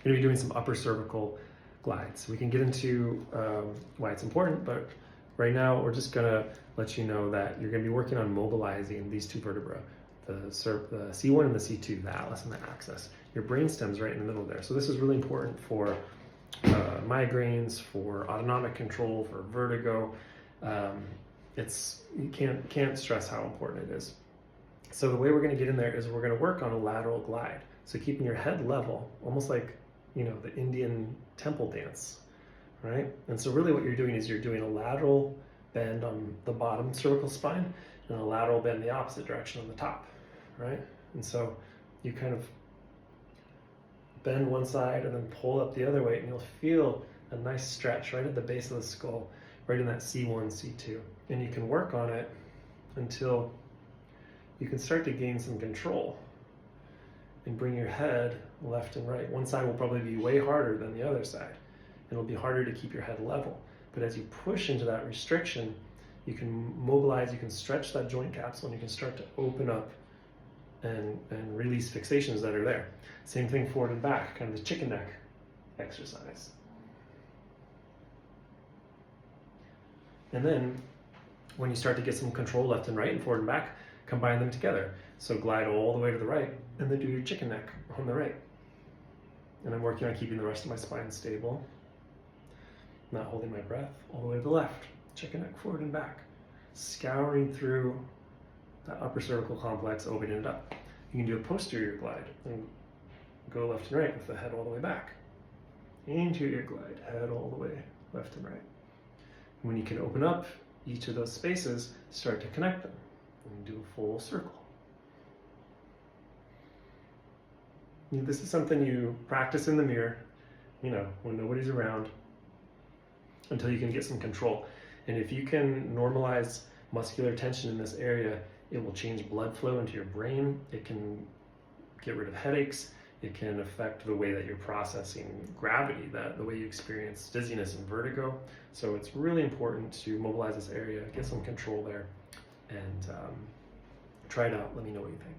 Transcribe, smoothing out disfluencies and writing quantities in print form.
going to be doing some upper cervical glides. We can get into why it's important, but right now we're just going to let you know that you're going to be working on mobilizing these two vertebrae, the C1 and the C2, the atlas and the axis. Your brainstem's right in the middle there. So this is really important for migraines, for autonomic control, for vertigo. You can't stress how important it is. So the way we're going to get in there is we're going to work on a lateral glide. So keeping your head level, almost like, you know, the Indian temple dance, right? And so really what you're doing is you're doing a lateral bend on the bottom cervical spine and a lateral bend the opposite direction on the top, right? And so you kind of bend one side and then pull up the other way, and you'll feel a nice stretch right at the base of the skull, right in that C1, C2. And you can work on it until you can start to gain some control and bring your head left and right. One side will probably be way harder than the other side, and it'll be harder to keep your head level. But as you push into that restriction, you can mobilize, you can stretch that joint capsule, and you can start to open up and release fixations that are there. Same thing forward and back, kind of the chicken neck exercise. And then when you start to get some control left and right and forward and back, combine them together. So glide all the way to the right and then do your chicken neck on the right. And I'm working on keeping the rest of my spine stable, not holding my breath, all the way to the left. Chicken neck forward and back, scouring through that upper cervical complex, opening it up. You can do a posterior glide and go left and right with the head all the way back. Anterior glide, head all the way left and right. When you can open up each of those spaces, start to connect them and do a full circle. This is something you practice in the mirror, you know, when nobody's around, until you can get some control. And if you can normalize muscular tension in this area, it will change blood flow into your brain. It can get rid of headaches. It can affect the way that you're processing gravity, the way you experience dizziness and vertigo. So it's really important to mobilize this area, get some control there, and try it out. Let me know what you think.